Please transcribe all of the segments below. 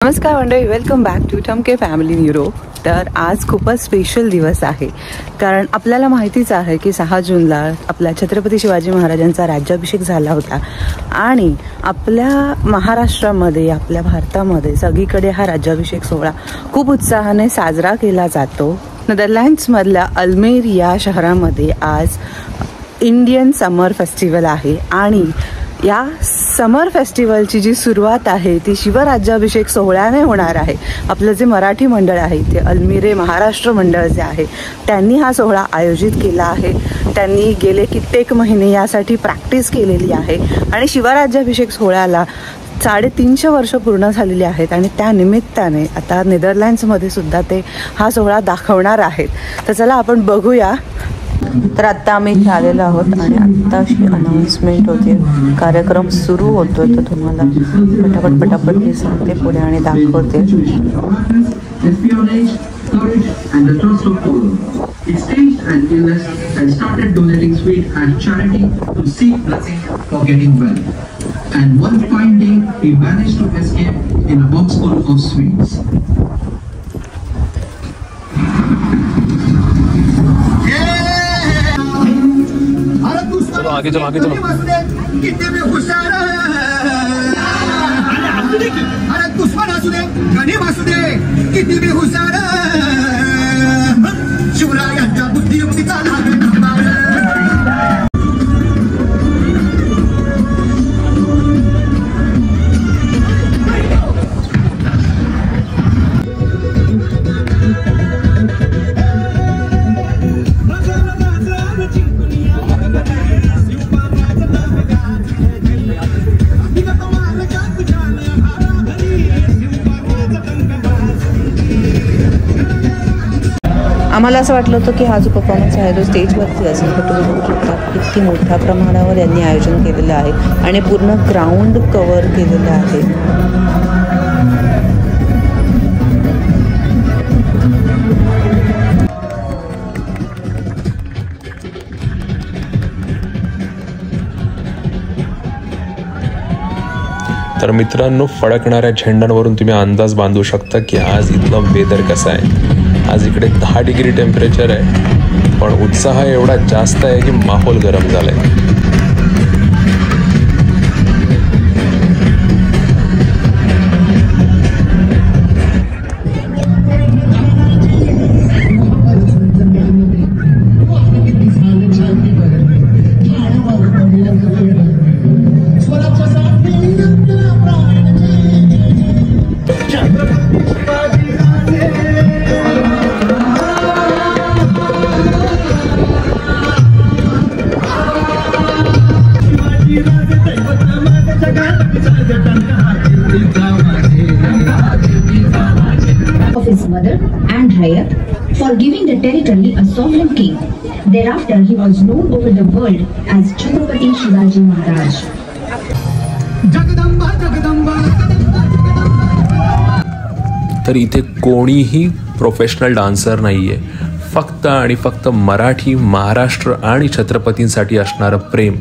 नमस्कार मंडळी, welcome back to Thamke family neuro. तर आज खूपच स्पेशल दिवस आहे, कारण आपल्याला माहितीच आहे की 6 जूनला आपल्या छत्रपती शिवाजी महाराजांचा राज्याभिषेक झाला होता. आणि आपल्या महाराष्ट्रामध्ये, आपल्या भारतामध्ये सगळीकडे हा राज्याभिषेक सोहळा खूप उत्साहाने साजरा केला जातो. नेदरलँड्समधल्या अल्मेर या शहरामध्ये आज इंडियन समर फेस्टिवल आहे आणि या समर फेस्टिवलची जी सुरुवात आहे ती शिवराज्याभिषेक सोहळ्याने होणार आहे. आपलं जे मराठी मंडळ आहे ते अल्मिरे महाराष्ट्र मंडळ जे आहे त्यांनी हा सोहळा आयोजित केला आहे. त्यांनी गेले कित्येक महिने यासाठी प्रॅक्टिस केलेली आहे आणि शिवराज्याभिषेक सोहळ्याला 350 वर्ष पूर्ण झालेली आहेत आणि त्या निमित्ताने आता नेदरलँड्समध्ये सुद्धा ते हा सोहळा दाखवणार आहेत. तर चला आपण बघूया. तर आत्ता आम्ही इथे आलेलो आहोत आणि आत्ता अशी अनाऊन्समेंट होते, कार्यक्रम सुरू होतोय. तर तुम्हाला पटापट मी सांगते पुढे आणि दाखवते. And the trust of all. It staged an illness and started donating sweet as charity to seek blessing for getting well. And one fine day, he managed to escape in a box full of sweets. आगे चलो कितने भी हुशार अरे दुश्मन असू दे, गणिम असू दे, किती बी हुशार शिवरायांच्या बुद्धियुक्तीचा लाभ नंबर. आम्हाला असं वाटलं होतं की हा जो परफॉर्मन्स आहे तो स्टेजवरती असेल, तर तुम्ही बघू शकता किती मोठ्या प्रमाणावर यांनी आयोजन केलेलं आहे आणि पूर्ण ग्राउंड कव्हर केलेलं आहे. तर मित्रांनो, फडकणाऱ्या झेंड्यांवरून तुम्ही अंदाज बांधू शकता की आज इथलं वेदर कसं आहे. आज इकडे 10 डिग्री टेम्परेचर आहे, पण उत्साह एवढा जास्त आहे की माहोल गरम झालाय. Of his mother and Raya for giving the territory a sovereign king. Thereafter, he was known over the world as Chhatrapati Shivaji Maharaj. Jagdamba Jagdamba. तर इथे कोणीही प्रोफेशनल डान्सर नाहीये, फक्त आणि फक्त मराठी, महाराष्ट्र आणि छत्रपतींसाठी असणारं प्रेम.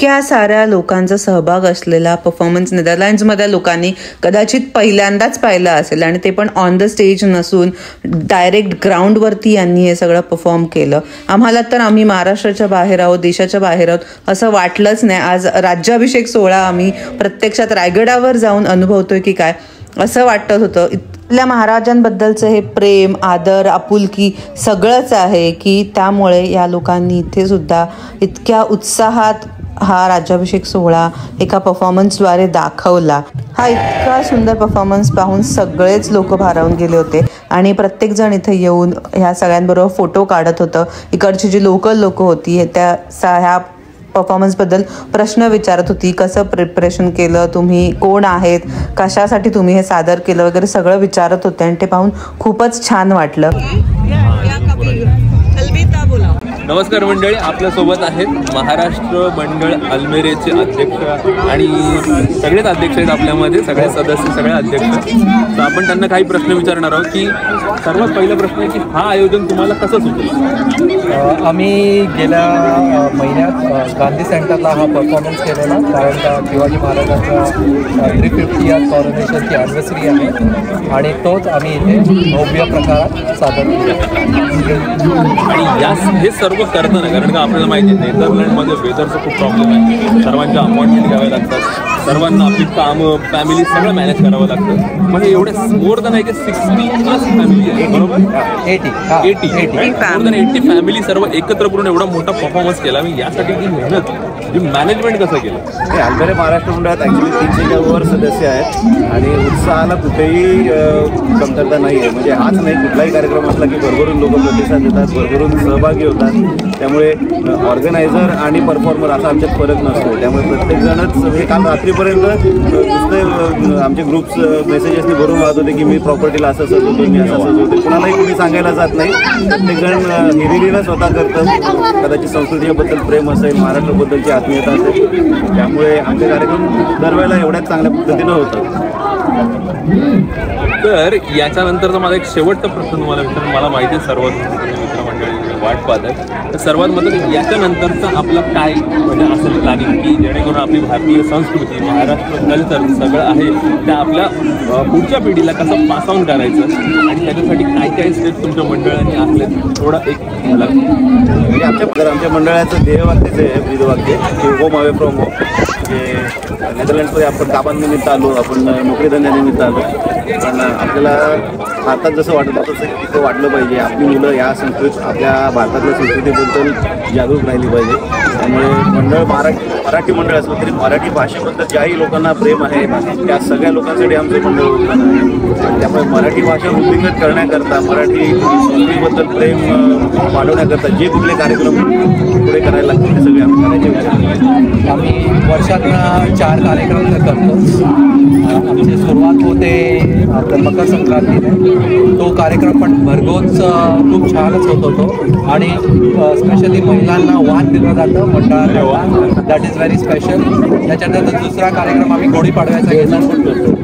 इतक्या साऱ्या लोकांचा सहभाग असलेला परफॉर्मन्स नेदरलँड्समधल्या लोकांनी कदाचित पहिल्यांदाच पाहिला असेल, आणि ते पण ऑन द स्टेज नसून डायरेक्ट ग्राउंडवरती यांनी हे सगळं परफॉर्म केलं. आम्हाला तर आम्ही महाराष्ट्राच्या बाहेर आहोत, देशाच्या बाहेर आहोत असं वाटलंच नाही. आज राज्याभिषेक सोहळा आम्ही प्रत्यक्षात रायगडावर जाऊन अनुभवतोय की काय असं वाटत होतं. आपल्या महाराजांबद्दलचं हे प्रेम, आदर, आपुलकी सगळंच आहे की त्यामुळे या लोकांनी इथे सुद्धा इतक्या उत्साहात हा राज्याभिषेक सोहळा एका परफॉर्मन्सद्वारे दाखवला. हा इतका सुंदर परफॉर्मन्स पाहून सगळेच लोक भारावून गेले होते आणि प्रत्येकजण इथे येऊन ह्या सगळ्यांबरोबर फोटो काढत होतं. इकडची जी लोकल लोकं होती ह्या परफॉर्मन्सबद्दल प्रश्न विचारत होती. कसं प्रिपरेशन केलं तुम्ही, कोण आहेत, कशासाठी तुम्ही हे सादर केलं वगैरे सगळं विचारत होते आणि ते पाहून खूपच छान वाटलं. नमस्कार मंडळी, आपल्यासोबत आहेत महाराष्ट्र मंडळ अल्मेरेचे अध्यक्ष आणि सगळेच अध्यक्ष आहेत आपल्यामध्ये, सगळे सदस्य, सगळे अध्यक्ष. तर आपण त्यांना काही प्रश्न विचारणार आहोत की सर्वात पहिला प्रश्न आहे की हा आयोजन तुम्हाला कसं सुचलं? आम्ही गेल्या महिन्यात गांधी सेंटरला हा परफॉर्मन्स केलेला, कारण का शिवाजी महाराजांचा 350th कॉरोनेशनची ॲनिव्हर्सरी आहे आणि तोच आम्ही इथे भव्य प्रकारात सादर केला. आणि हे सर्व करताना, कारण का आपल्याला माहिती आहे नेदरलँडमध्ये वेदरचा खूप प्रॉब्लेम आहे, सर्वांच्या अपॉइंटमेंट घ्याव्या लागतात, सर्वांना आपली कामं, फॅमिली सगळं मॅनेज करावं लागतं. म्हणजे एवढे मोर दॅन 60+ फॅमिली आहे, बरोबर? 80 मोर दॅन 80 फॅमिली सर्व एकत्र करून एवढा मोठा परफॉर्मन्स केला. मी यासाठी की मेहनत मॅनेजमेंट कसं केलं? अल्मेरे महाराष्ट्र मंडळात ॲक्च्युली 300च्या वर सदस्य आहेत आणि उत्साहाला कुठेही कमतरता नाही आहे. म्हणजे हाच नाही, कुठलाही कार्यक्रम असला की भरभरून लोक प्रतिसाद देतात, भरभरून सहभागी होतात. त्यामुळे ऑर्गनायझर आणि परफॉर्मर असा आमच्यात फरक नसतो. त्यामुळे प्रत्येकजणच हे काल रात्रीपर्यंत नुसते आमचे ग्रुप्स मेसेजेसनी भरून वाहत होते की मी प्रॉपर्टीला असं असं होतो, मी असं असं होतो. कुणालाही कुणी सांगायला जात नाही, प्रत्येकजण हिरिरीनं स्वतः करतं. कदाचित संस्कृतीबद्दल प्रेम असेल, महाराष्ट्राबद्दलची आत्मीयता असेल, त्यामुळे आमचे कार्यक्रम दरवेळेला एवढ्याच चांगल्या पद्धतीनं होतात. तर याच्यानंतरचा माझा एक शेवटचा प्रश्न तुम्हाला विचार, मला माहिती आहे सर्व मित्रमंडळी वाट पाहत आहे, तर सर्वात महत्त्वाचं याच्यानंतरचं आपलं काय म्हणजे असेल प्लॅनिंग की जेणेकरून आपली भारतीय संस्कृती, महाराष्ट्र कल्चर सगळं आहे त्या आपल्या पुढच्या पिढीला कसं पास ऑन करायचं आणि त्याच्यासाठी काय काय स्टेप्स तुमच्या मंडळाने आखले, थोडा एक मला म्हणजे आमच्या मंडळाचं ध्येयवाक्यच आहे, ब्रीदवाक्य की होम अवे फ्रॉम होम. म्हणजे नेदरलँड्समध्ये आपण कामांनिमित्त आलो, आपण नोकरीधंद्यानिमित्त आलो, पण आपल्याला भारतात जसं वाटत होतं तसं तिथं वाटलं पाहिजे. आपली मुलं या आपल्या भारतातल्या संस्कृतीबद्दल जागरूक राहिली पाहिजे. त्यामुळे मंडळ मराठी मंडळ असलं तरी मराठी भाषेबद्दल ज्याही लोकांना प्रेम आहे त्या सगळ्या लोकांसाठी आमचं मंडळ उत्पन्न आहे. त्यामुळे मराठी भाषा वृद्धिंगत करण्याकरता, मराठी संस्कृतीबद्दल प्रेम वाढवण्याकरता जे कुठले कार्यक्रम पुढे करायला लागतील ते सगळे आम्ही करायचे विचार. आम्ही वर्षातनं 4 कार्यक्रम करतो. आमची सुरुवात होते आपल्या मकर संक्रांतीने. तो कार्यक्रम पण भरघोस खूप छानच होत होतो आणि स्पेशली महिलांना वाण दिलं जातं मंडळाला, दॅट इज व्हेरी स्पेशल. त्याच्यानंतर दुसरा कार्यक्रम आम्ही गुढीपाडव्याचा घेतो.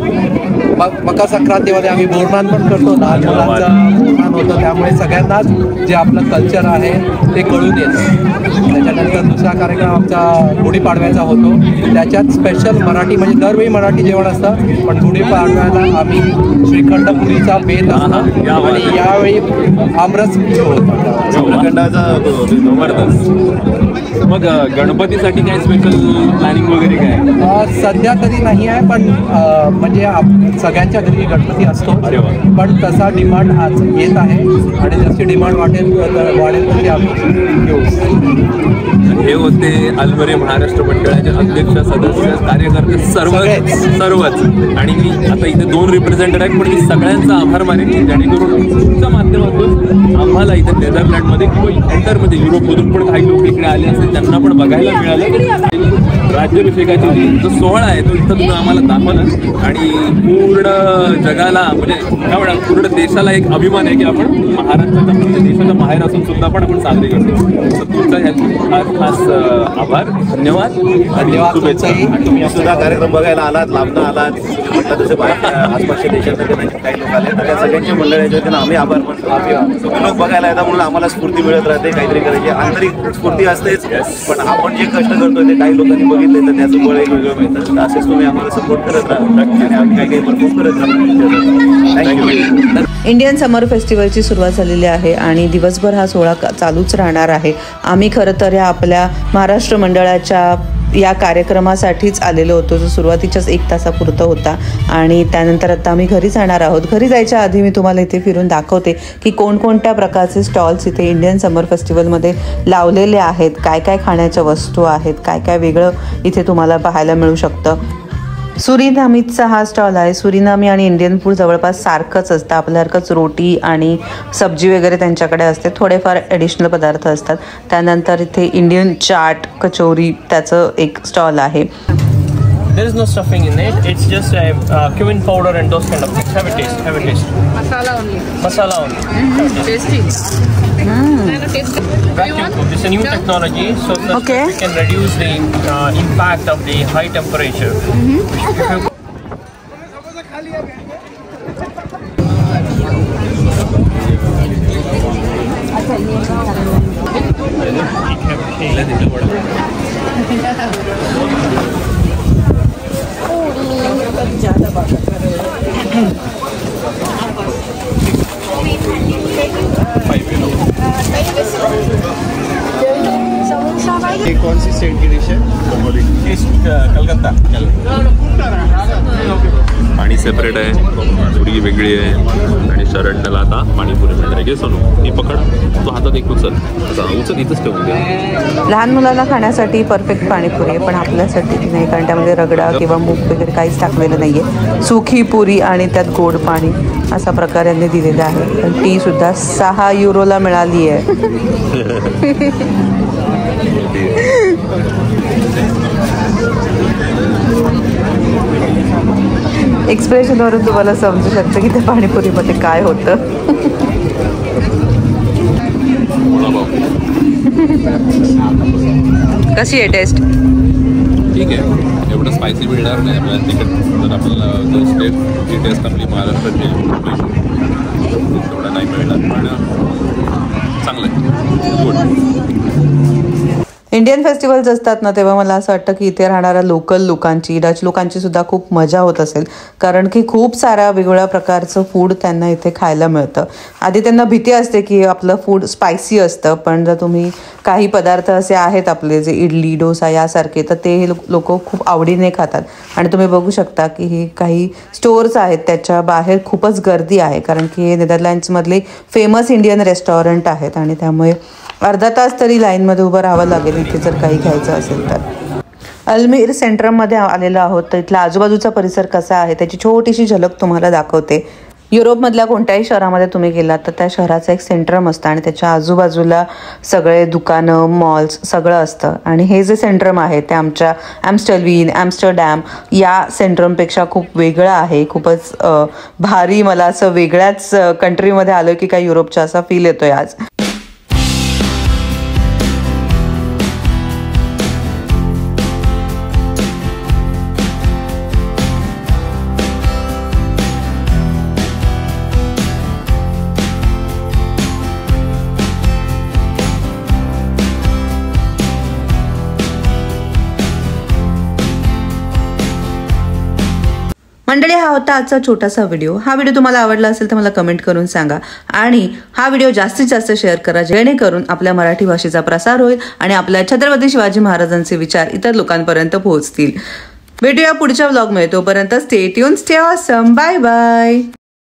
मकर संक्रांतीमध्ये आम्ही बोरनान पण करतो, लहान मुलांचं बोरनान होतं, त्यामुळे सगळ्यांनाच जे आपलं कल्चर आहे ते कळून येतं. त्याच्यानंतर दुसरा कार्यक्रम आमचा गुढीपाडव्याचा होतो, त्याच्यात स्पेशल मराठी म्हणजे दरवेळी मराठी जेवण असतं, पण गुढीपाडव्याला आम्ही श्रीखंड पुरीचा बेत असतो आणि यावेळी आमरस होतं श्रीखंडाचा जबरदस्त. मग गणपतीसाठी काय स्पेशल प्लॅनिंग वगैरे काय? सध्या तरी नाही आहे, पण म्हणजे सगळ्यांच्या घरी गणपती असतो, पण तसा डिमांड आज येत आहे आणि जशी डिमांड वाढेल तशी आम्ही घेऊ. हे होते अल्मेरे महाराष्ट्र मंडळाचे अध्यक्ष, सदस्य, कार्यकर्ते सर्वच. आणि मी आता इथे 2 रिप्रेझेंटेटिव्ह आहेत, पण मी सगळ्यांचा आभार मानेन जेणेकरून तुमच्या माध्यमातून आम्हाला इथे नेदरलँडमध्ये किंवा एंटरमध्ये युरोपमधून पण काही लोक इकडे आले असतील, त्यांना पण बघायला मिळालं. राज्याभिषेकाची जो सोहळा आहे तो इथं तुम्ही आम्हाला दाखवलं आणि पूर्ण पूर्ण जगाला म्हणजे काय म्हणा पूर्ण देशाला एक अभिमान आहे की आपण महाराष्ट्राचा म्हणजे देशाचा बाहेर असून सुद्धा पण आपण साजरी करतो. तर तुमचा ह्यात खास आभार, धन्यवाद. शुभेच्छा. तुम्ही सुद्धा कार्यक्रम बघायला आलात, लांबनं आलात, म्हटलं तसं बाहेर आसपासच्या देशातले काही लोक आले, त्या सगळ्यांच्या मंडळाच्या वतीनं आम्ही आभार मानतो. लोक बघायला येतात म्हणून आम्हाला स्फूर्ती मिळत राहते, काहीतरी करायची आंतरिक स्फूर्ती असतेच. पण आपण जे कष्ट करतोय ते काही लोकांनी बघितले तर त्याचं बळ एक वेगळं मिळतं. असेच तुम्ही आम्हाला सपोर्ट करत राहा आणि आम्ही काही परफॉर्म करत राहतो. थँक्यू. इंडियन समर फेस्टिवलची सुरुवात झालेली आहे आणि दिवसभर हा सोहळा चालूच राहणार आहे. आम्ही खरं तर या आपल्या महाराष्ट्र मंडळाच्या या कार्यक्रमासाठीच आलेलो होतो, जो सुरुवातीच्याच 1 तासापुरता होता आणि त्यानंतर आता आम्ही घरी जाणार आहोत. घरी जायच्या आधी मी तुम्हाला इथे फिरून दाखवते की कोणकोणत्या प्रकारचे स्टॉल्स इथे इंडियन समर फेस्टिवलमध्ये लावलेले आहेत, काय काय खाण्याच्या वस्तू आहेत, काय काय वेगळं इथे तुम्हाला पाहायला मिळू शकतं. सुरिनामीचा हा स्टॉल आहे. सुरिनामी आणि इंडियन फूड जवळपास सारखंच असतं, आपल्यासारखंच रोटी आणि सब्जी वगैरे त्यांच्याकडे असते, थोडेफार ॲडिशनल पदार्थ असतात. त्यानंतर इथे इंडियन चाट, कचोरी त्याचं एक स्टॉल आहे. There is no stuffing in it. It's just cumin powder and those kind of things. Have a taste. Have a taste. Masala only. Masala only. Tasty. Vacuum cook. It's a new technology, so that we can reduce the impact of the high temperature. कौन सी state की dish है? कलकत्ता. पाणी separate आहे, पुरी वेगळी आहे आणि शरणला आता पाणीपुरी मिळणार आहे. सोनू ही पकड, तो हातात एक उचल इथंच ठेवून द्या. लहान मुलांना खाण्यासाठी परफेक्ट पाणीपुरी आहे, पण आपल्यासाठी नाही, कारण त्यामध्ये रगडा किंवा मूग वगैरे काहीच टाकलेलं नाही आहे. सुखी पुरी आणि त्यात गोड पाणी असा प्रकार यांनी दिलेला आहे. पण ती सुद्धा 6 युरोला मिळाली आहे. एक्सप्रेशनवरून तुम्हाला समजू शकतं की त्या पाणीपुरीमध्ये काय होतं. कशी आहे टेस्ट? ठीक आहे, एवढं स्पायसी मिळणार नाही आपल्याला तिखट. तर आपल्याला जी टेस्ट आपली महाराष्ट्राची तेवढं नाही मिळणार, पण चांगलं आहे, गुड. इंडियन फेस्टिवल्स असतात ना, तेव्हा मला असं वाटतं की इथे राहणाऱ्या लोकल लोकांची, डच लोकांची सुद्धा खूप मजा होत असेल, कारण की खूप साऱ्या वेगवेगळ्या प्रकारचं फूड त्यांना इथे खायला मिळतं. आधी त्यांना भीती असते की आपलं फूड स्पायसी असतं, पण जर तुम्ही काही पदार्थ असे आहेत आपले जे इडली, डोसा यासारखे, तर ते लोक खूप आवडीने खातात. आणि तुम्ही बघू शकता की हे काही स्टोअर्स आहेत, त्याच्या बाहेर खूपच गर्दी आहे, कारण की हे नेदरलँड्समधले फेमस इंडियन रेस्टॉरंट आहेत आणि त्यामुळे अर्धा तास तरी लाईनमध्ये उभं राहावं लागेल इथे जर काही घ्यायचं असेल तर. अल्मीर सेंट्रममध्ये आलेलो आहोत, तर इथला आजूबाजूचा परिसर कसा आहे त्याची छोटीशी झलक तुम्हाला दाखवते. युरोपमधल्या कोणत्याही शहरामध्ये तुम्ही गेलात तर त्या शहराचं एक सेंट्रम असतं आणि त्याच्या आजूबाजूला सगळे दुकानं, मॉल्स सगळं असतं. आणि हे जे सेंट्रम आहे ते आमच्या ॲम्स्टरडॅम या सेंट्रमपेक्षा खूप वेगळं आहे. खूपच भारी, मला असं वेगळ्याच कंट्रीमध्ये आलो की काय युरोपच्या असा फील येतोय आज. मंडळी, हा होता आजचा छोटासा व्हिडिओ. हा व्हिडिओ तुम्हाला आवडला असेल तर मला कमेंट करून सांगा आणि हा व्हिडिओ जास्तीत जास्त शेअर करा, जेणेकरून आपल्या मराठी भाषेचा प्रसार होईल आणि आपल्या छत्रपती शिवाजी महाराजांचे विचार इतर लोकांपर्यंत पोहोचतील. भेटूया पुढच्या व्लॉगमध्ये. तोपर्यंत stay tune, stay awesome, bye bye.